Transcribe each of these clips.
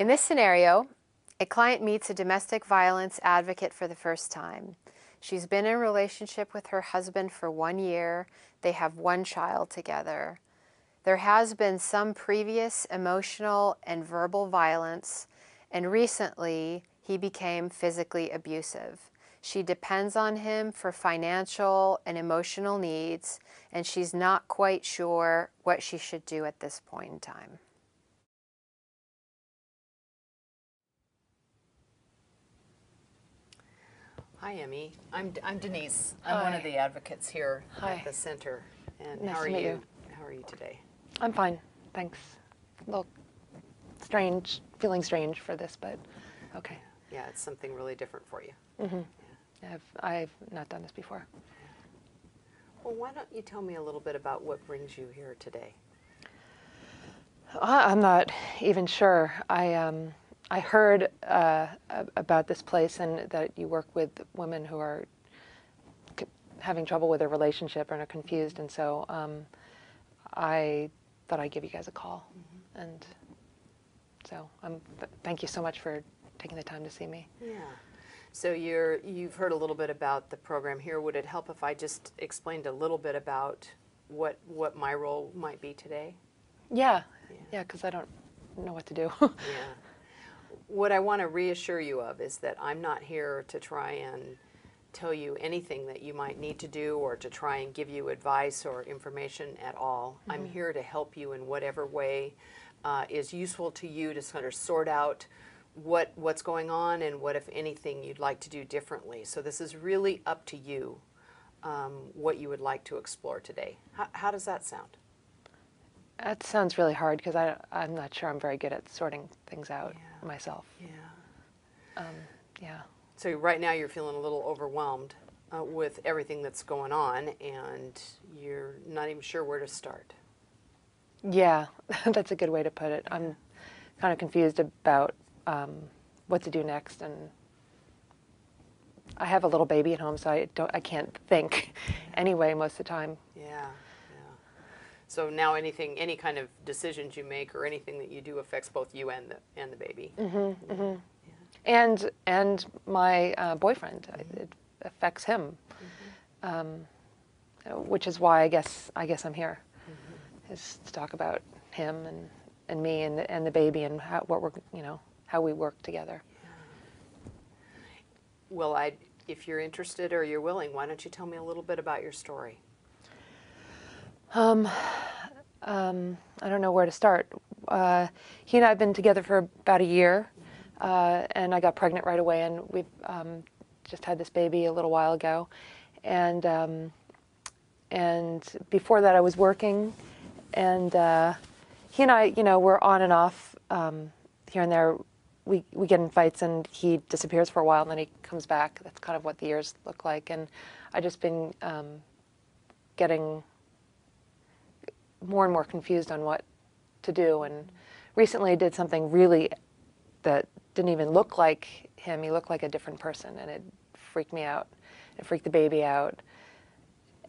In this scenario, a client meets a domestic violence advocate for the first time. She's been in a relationship with her husband for 1 year. They have 1 child together. There has been some previous emotional and verbal violence, and recently he became physically abusive. She depends on him for financial and emotional needs, and she's not quite sure what she should do at this point in time. Hi, Emmy. I'm Denise. I'm one of the advocates here at the center. And Nice how are to meet you. How are you today? I'm fine, thanks. A little strange, feeling strange for this, but okay. Yeah, it's something really different for you. Mm-hmm. Yeah. I've not done this before. Well, why don't you tell me a little bit about what brings you here today? I'm not even sure. I heard about this place and that you work with women who are having trouble with their relationship and are confused, and so I thought I'd give you guys a call. Mm-hmm. And so thank you so much for taking the time to see me. Yeah. So you've heard a little bit about the program here. Would it help if I just explained a little bit about what my role might be today? Yeah, because I don't know what to do. Yeah. What I want to reassure you of is that I'm not here to try and tell you anything that you might need to do or to try and give you advice or information at all. Mm-hmm. I'm here to help you in whatever way is useful to you to sort of sort out what's going on and what, if anything, you'd like to do differently. So this is really up to you, what you would like to explore today. How does that sound? That sounds really hard because I'm not sure I'm very good at sorting things out myself. Yeah. Yeah. So right now you're feeling a little overwhelmed with everything that's going on, and you're not even sure where to start. Yeah, that's a good way to put it. I'm kind of confused about what to do next, and I have a little baby at home, so I can't think anyway most of the time. Yeah. So now any kind of decisions you make or anything that you do affects both you and the baby. Mm-hmm, mm-hmm. Yeah. And my boyfriend, it affects him, which is why I guess I'm here, is to talk about him and me and the baby and how we work together. Yeah. Well, if you're interested or you're willing, why don't you tell me a little bit about your story? I don't know where to start. He and I have been together for about a year, and I got pregnant right away, and we've just had this baby a little while ago. And before that I was working, and he and I, we're on and off here and there. We get in fights, and he disappears for a while, and then he comes back. That's kind of what the years look like. And I've just been getting more and more confused on what to do. And recently I did something really that didn't even look like him. He looked like a different person, and it freaked me out. It freaked the baby out.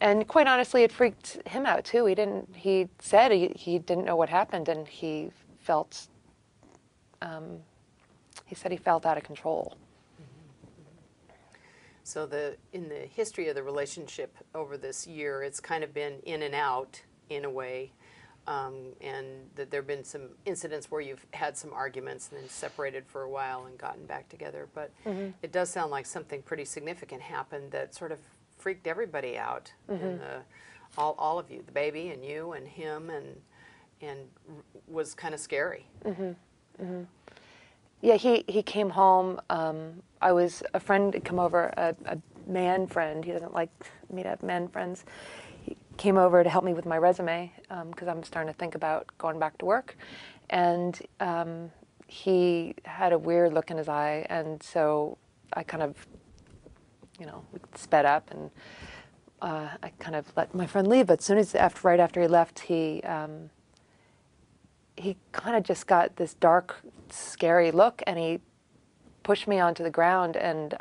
And quite honestly, it freaked him out too. He said he didn't know what happened, and he felt, he said he felt out of control. So in the history of the relationship over this year, it's kind of been in and out in a way, and that there have been some incidents where you've had some arguments and then separated for a while and gotten back together. But it does sound like something pretty significant happened that sort of freaked everybody out, in all of you, the baby and you and him, and was kind of scary. Yeah, he came home. A friend had come over, a man friend. He doesn't like me to have men friends. He came over to help me with my resume because I'm starting to think about going back to work. And he had a weird look in his eye, and so I kind of, we sped up, and I kind of let my friend leave. But as soon as right after he left, he kind of just got this dark, scary look, and he pushed me onto the ground, and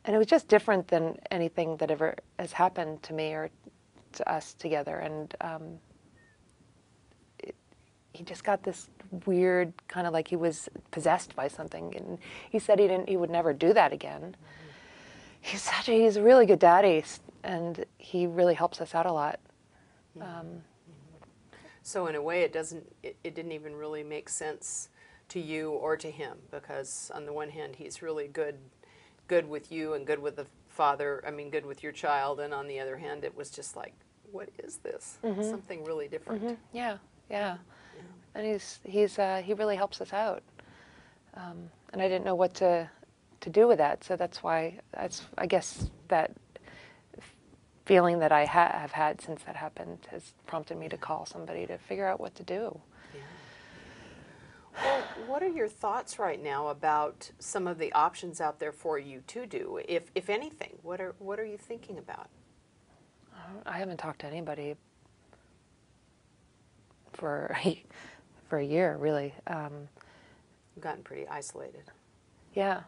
it was just different than anything that ever has happened to me or to us together. And he just got this weird kind of like he was possessed by something, and he said he would never do that again. He's a really good daddy, and he really helps us out a lot. So in a way, it didn't even really make sense to you or to him, because on the one hand, he's really good with you and good with the father, I mean, good with your child, and on the other hand, it was just like, what is this? Something really different. Yeah. And he really helps us out. And I didn't know what to do with that, so that's why, I guess that feeling that I have had since that happened has prompted me to call somebody to figure out what to do. Well, what are your thoughts right now about some of the options out there for you to do, if anything? What are you thinking about? I haven't talked to anybody for a year, really. You've gotten pretty isolated. Yeah,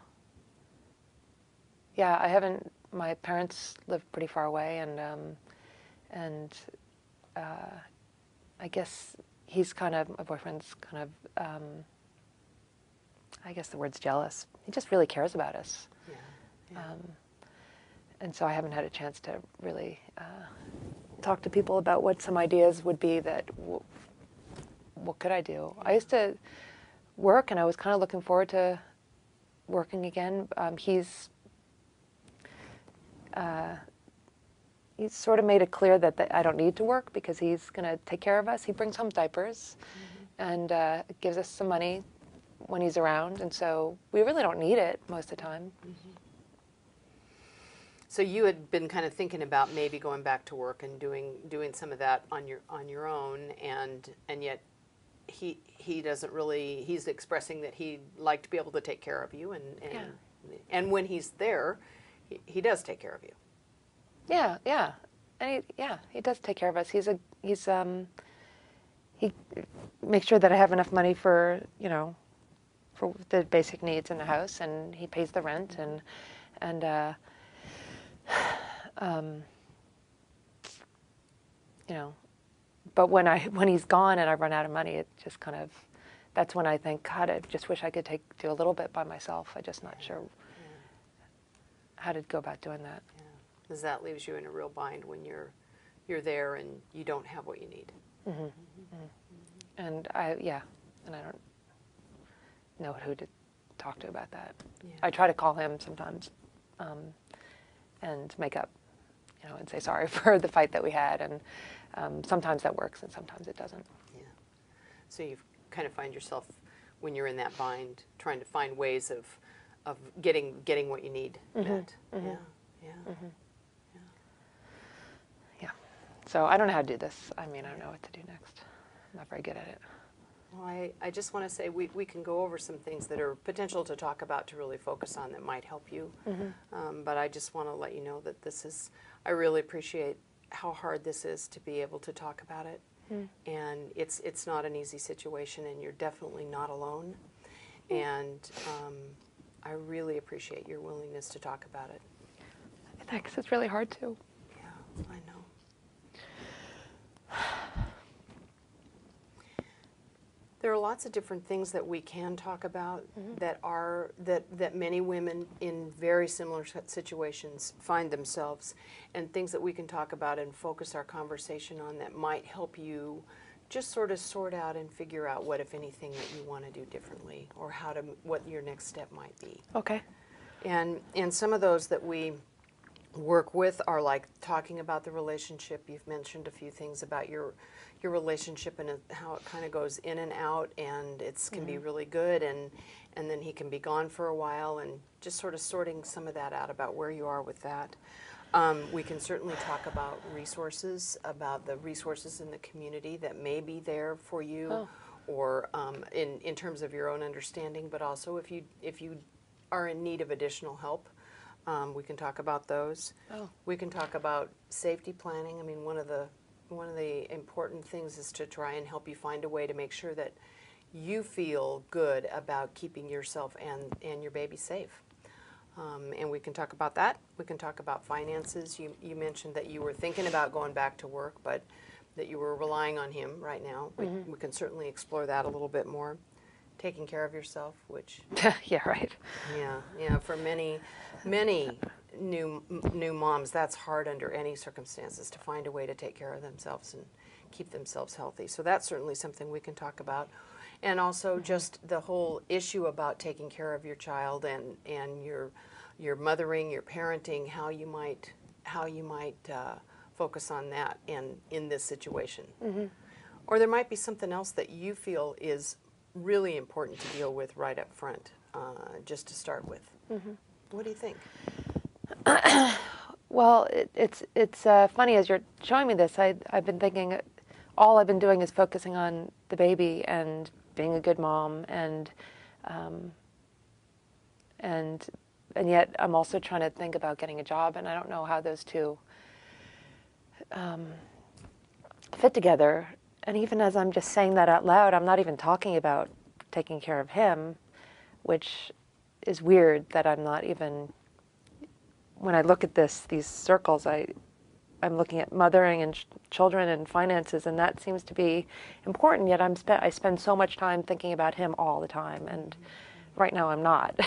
I haven't. My parents live pretty far away, and I guess my boyfriend's kind of, I guess the word's jealous. He just really cares about us. Yeah. And so I haven't had a chance to really talk to people about what some ideas would be that, what could I do? I used to work, and I was kind of looking forward to working again. He's sort of made it clear that I don't need to work because he's going to take care of us. He brings home diapers and gives us some money when he's around, and so we really don't need it most of the time. So you had been kind of thinking about maybe going back to work and doing some of that on your own, and yet he doesn't really. He's expressing that he'd like to be able to take care of you, and when he's there, he does take care of you. Yeah, and he does take care of us. He makes sure that I have enough money for for the basic needs in the house, and he pays the rent, and but when he's gone and I run out of money, it just kind of, that's when I think, God, I just wish I could do a little bit by myself. I'm just not sure how to go about doing that. Yeah. Because that leaves you in a real bind when you're there and you don't have what you need. And I don't know who to talk to about that. Yeah. I try to call him sometimes and make up, and say sorry for the fight that we had, and sometimes that works and sometimes it doesn't. Yeah. So you kind of find yourself, when you're in that bind, trying to find ways of getting what you need met. Yeah. So I don't know how to do this. I mean, I don't know what to do next. I'm not very good at it. Well, I just want to say we can go over some things that are potential to talk about, to really focus on, that might help you. But I just want to let you know that I really appreciate how hard this is to be able to talk about it. And it's not an easy situation, and you're definitely not alone. And I really appreciate your willingness to talk about it. Thanks. It's really hard too. Yeah, I know. There are lots of different things that we can talk about that many women in very similar situations find themselves, and things that we can talk about and focus our conversation on that might help you just sort of sort out and figure out what, if anything, that you want to do differently, or what your next step might be. Okay. And some of those that we work with are like talking about the relationship. You've mentioned a few things about your relationship and how it kind of goes in and out, and it can be really good, and then he can be gone for a while, and just sort of sorting some of that out about where you are with that. We can certainly talk about about the resources in the community that may be there for you, or in terms of your own understanding, but also if you are in need of additional help. We can talk about those. We can talk about safety planning. I mean, one of the important things is to try and help you find a way to make sure that you feel good about keeping yourself and your baby safe. And we can talk about that. We can talk about finances. You mentioned that you were thinking about going back to work, but that you were relying on him right now. We can certainly explore that a little bit more. Taking care of yourself, which Yeah, right. yeah, for many new moms, that's hard under any circumstances to find a way to take care of themselves and keep themselves healthy. So that's certainly something we can talk about. And also just the whole issue about taking care of your child and your mothering, your parenting, how you might focus on that in this situation. Or there might be something else that you feel is really important to deal with right up front, just to start with. What do you think? Well, it's funny as you're showing me this. I've been thinking, all I've been doing is focusing on the baby and being a good mom, and yet I'm also trying to think about getting a job, and I don't know how those two fit together. And even as I'm just saying that out loud, I'm not even talking about taking care of him, which is weird that I'm not even, when I look at these circles, I'm looking at mothering and children and finances, and that seems to be important, yet I spend so much time thinking about him all the time, and right now I'm not.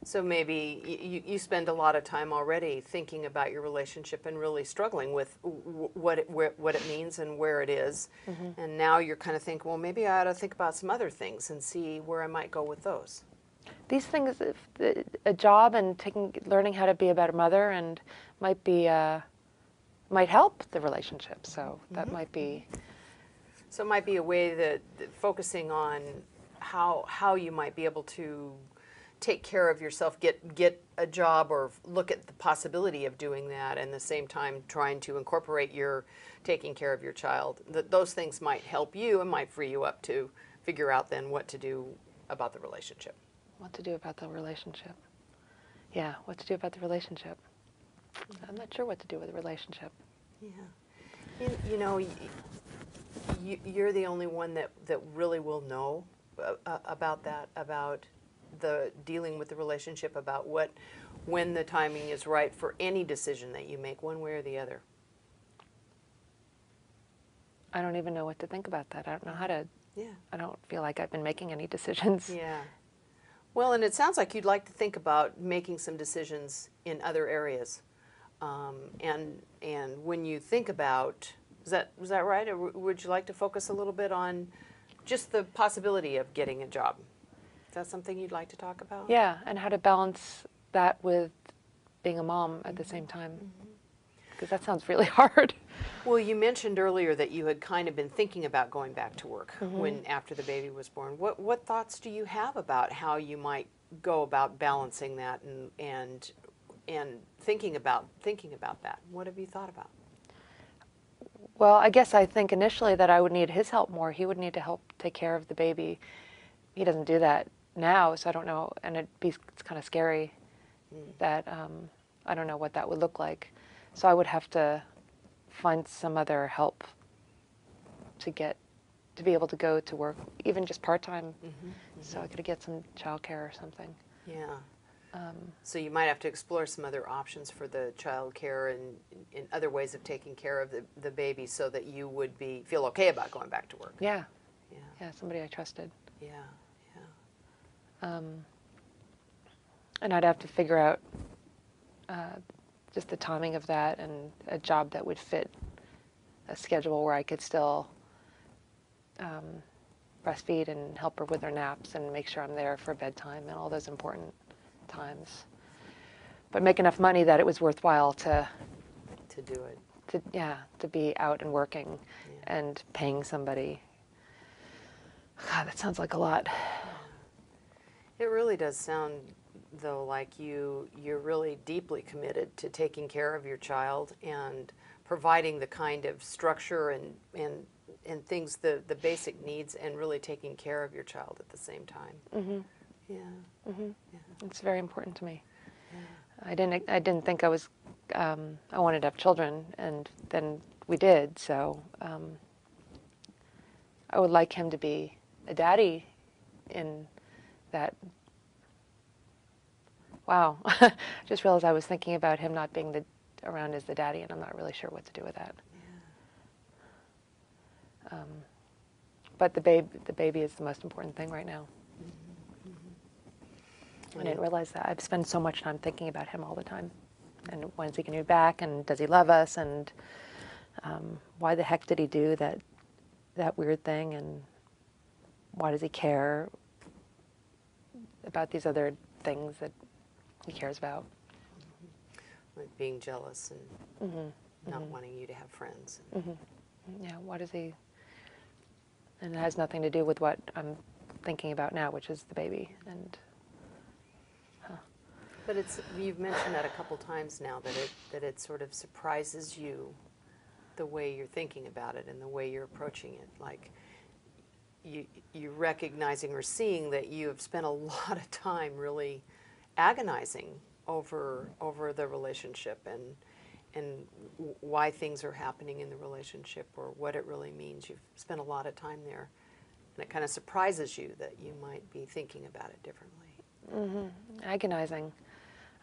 So maybe you spend a lot of time already thinking about your relationship and really struggling with what it means and where it is. And now you're kind of thinking, well, maybe I ought to think about some other things and see where I might go with those. These things, a job and learning how to be a better mother, and might help the relationship. So that might be. So it might be a way that focusing on how you might be able to take care of yourself, get a job, or look at the possibility of doing that, and at the same time trying to incorporate your taking care of your child. Those things might help you and might free you up to figure out then what to do about the relationship. What to do about the relationship? Yeah, what to do about the relationship? I'm not sure what to do with the relationship. Yeah, you know, you're the only one that really will know about that, about the dealing with the relationship, about when the timing is right for any decision that you make, one way or the other. I don't even know what to think about that. I don't know how to. Yeah. I don't feel like I've been making any decisions. Yeah. Well, and it sounds like you'd like to think about making some decisions in other areas, and when you think about, is that right? Or would you like to focus a little bit on just the possibility of getting a job? Is that something you'd like to talk about? Yeah, and how to balance that with being a mom at the same time, because that sounds really hard. Well, you mentioned earlier that you had kind of been thinking about going back to work after the baby was born. What thoughts do you have about how you might go about balancing that and thinking about that? What have you thought about? Well, I guess I think initially that I would need his help more. He would need to help take care of the baby. He doesn't do that now, so I don't know, and it's kind of scary that I don't know what that would look like. So I would have to find some other help to be able to go to work, even just part-time, so I could get some childcare or something. Yeah. So you might have to explore some other options for the child care and in other ways of taking care of the baby, so that you would feel okay about going back to work. Yeah. Yeah. Yeah, somebody I trusted. Yeah. And I'd have to figure out just the timing of that, and a job that would fit a schedule where I could still breastfeed and help her with her naps and make sure I'm there for bedtime and all those important times. But make enough money that it was worthwhile to do it. To be out and working and paying somebody. God, that sounds like a lot. It really does sound, though, like you're really deeply committed to taking care of your child and providing the kind of structure and things, the basic needs, and really taking care of your child at the same time. Yeah. It's very important to me. I didn't think I wanted to have children, and then we did. So I would like him to be a daddy in that. Wow, I just realized I was thinking about him not being around as the daddy, and I'm not really sure what to do with that. But the baby is the most important thing right now. I didn't realize that. I've spent so much time thinking about him all the time. And when's he going to be back? And does he love us? And why the heck did he do that weird thing? And why does he care about these other things that he cares about? Like being jealous and not wanting you to have friends. Yeah, what is he? And it has nothing to do with what I'm thinking about now, which is the baby. And But you've mentioned that a couple times now, that it sort of surprises you the way you're thinking about it and the way you're approaching it. Like you recognizing or seeing that you have spent a lot of time really agonizing over the relationship and why things are happening in the relationship or what it really means. You've spent a lot of time there, and it kind of surprises you that you might be thinking about it differently. agonizing.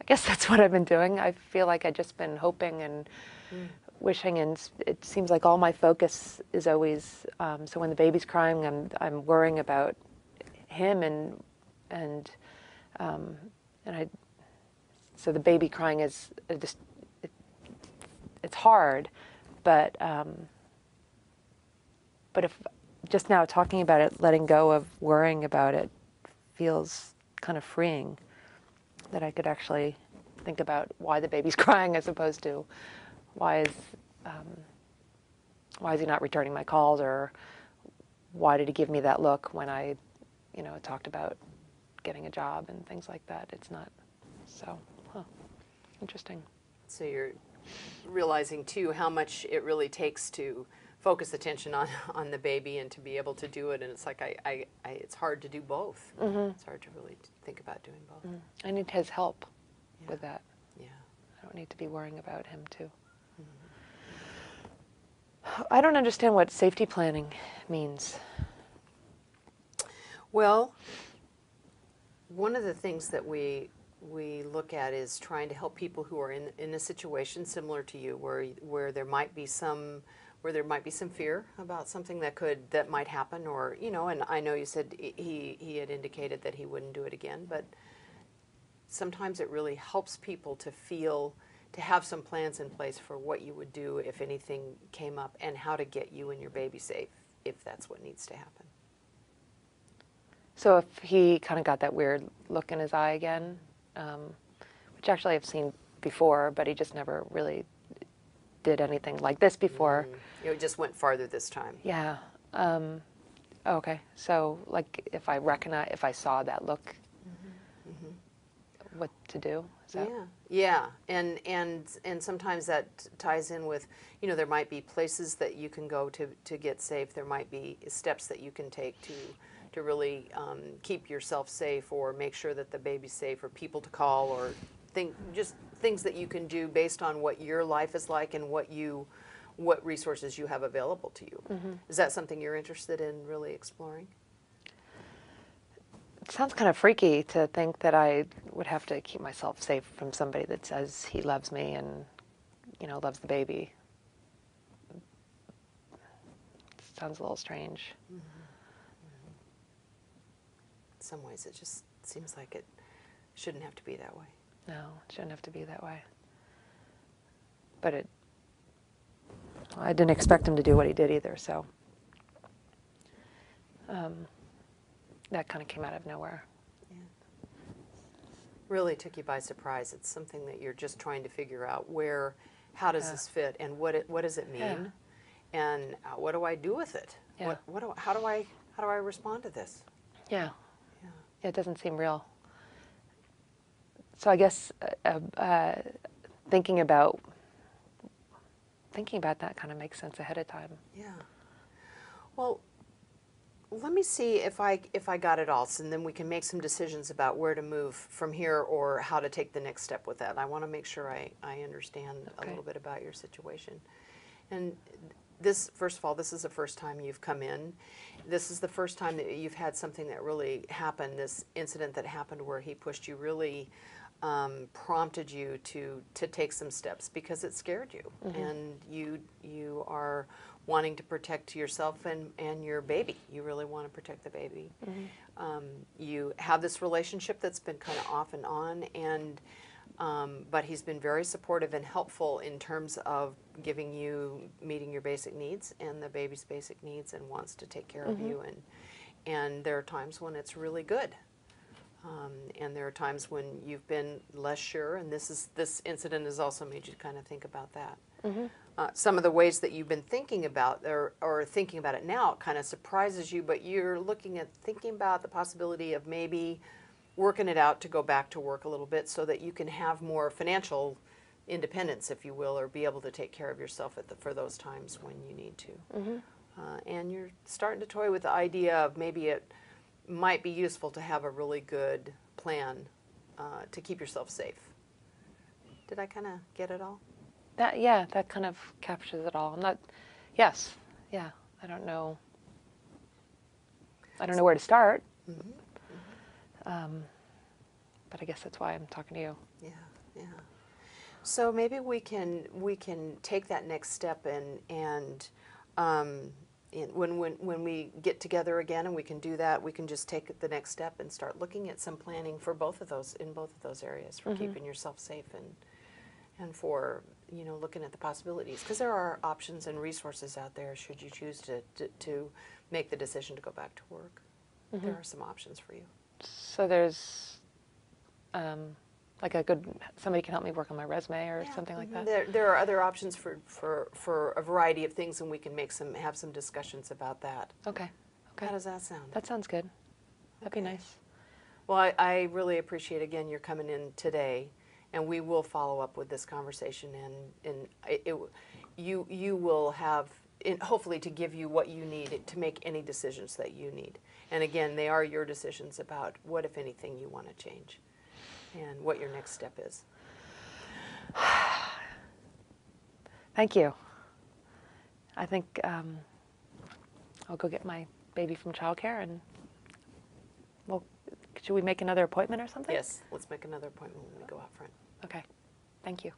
I guess that's what I've been doing. I feel like I've just been hoping and wishing, and it seems like all my focus is always. So when the baby's crying, I'm worrying about him, and I. So the baby crying is just it's hard, but if just now talking about it, letting go of worrying about it feels kind of freeing. That I could actually think about why the baby's crying as opposed to why is he not returning my calls, or why did he give me that look when I, talked about getting a job and things like that. It's not so interesting. So you're realizing too how much it really takes to focus attention on the baby and to be able to do it, and it's like it's hard to do both. It's hard to really think about doing both. I need his help with that. Yeah. I don't need to be worrying about him too. I don't understand what safety planning means. Well, one of the things that we look at is trying to help people who are in a situation similar to you, where there might be some fear about something that might happen, or and I know you said he had indicated that he wouldn't do it again, but sometimes it really helps people to have some plans in place for what you would do if anything came up, and how to get you and your baby safe if that's what needs to happen. So if he kind of got that weird look in his eye again, which actually I've seen before, but he just never really did anything like this before. It just went farther this time. Yeah. Okay. So like if I saw that look, what to do? Is that... Yeah. And sometimes that ties in with, there might be places that you can go to get safe. There might be steps that you can take to really keep yourself safe, or make sure that the baby's safe, or people to call, or just things that you can do based on what your life is like and what resources you have available to you. Is that something you're interested in really exploring? It sounds kind of freaky to think that I would have to keep myself safe from somebody that says he loves me and, loves the baby. It sounds a little strange. In some ways, it just seems like it shouldn't have to be that way. No, it shouldn't have to be that way. But I didn't expect him to do what he did either, so that kind of came out of nowhere. Yeah. Really took you by surprise. It's something that you're just trying to figure out how does this fit, and what does it mean, and what do I do with it? Yeah. How do I respond to this? Yeah. It doesn't seem real. So I guess thinking about that kind of makes sense ahead of time. Yeah. Well, let me see if I got it all, and then we can make some decisions about where to move from here, or how to take the next step with that. I want to make sure I understand a little bit about your situation. And this, first of all, this is the first time you've come in. This is the first time that you've had something that really happened, this incident that happened where he pushed you, really prompted you to take some steps, because it scared you. And you are wanting to protect yourself and your baby. You really want to protect the baby. You have this relationship that's been kind of off and on, and but he's been very supportive and helpful in terms of meeting your basic needs and the baby's basic needs, and wants to take care of you. And there are times when it's really good. And there are times when you've been less sure, and this incident has also made you kind of think about that. Some of the ways that you've been thinking about, or thinking about it now, it kind of surprises you, but you're thinking about the possibility of maybe working it out to go back to work a little bit so that you can have more financial independence, if you will, or be able to take care of yourself for those times when you need to. And you're starting to toy with the idea of maybe it might be useful to have a really good plan to keep yourself safe. Did I kind of get it all? That kind of captures it all. Yes, yeah. I don't know where to start. But I guess that's why I'm talking to you. Yeah, yeah. So maybe we can take that next step and when we get together again, and we can do that, we can just take the next step and start looking at some planning for both of those areas, for keeping yourself safe and for looking at the possibilities, because there are options and resources out there should you choose to make the decision to go back to work. There are some options for you. So there's like somebody can help me work on my resume or something like that? There are other options for a variety of things, and we can have some discussions about that. Okay. How does that sound? That sounds good. That'd be nice. Well, I really appreciate, again, your coming in today, and we will follow up with this conversation, and you will have, hopefully, to give you what you need to make any decisions that you need. And again, they are your decisions about what, if anything, you want to change and what your next step is. Thank you. I think I'll go get my baby from childcare, and should we make another appointment or something? Yes, let's make another appointment when we go out front. Okay. Thank you.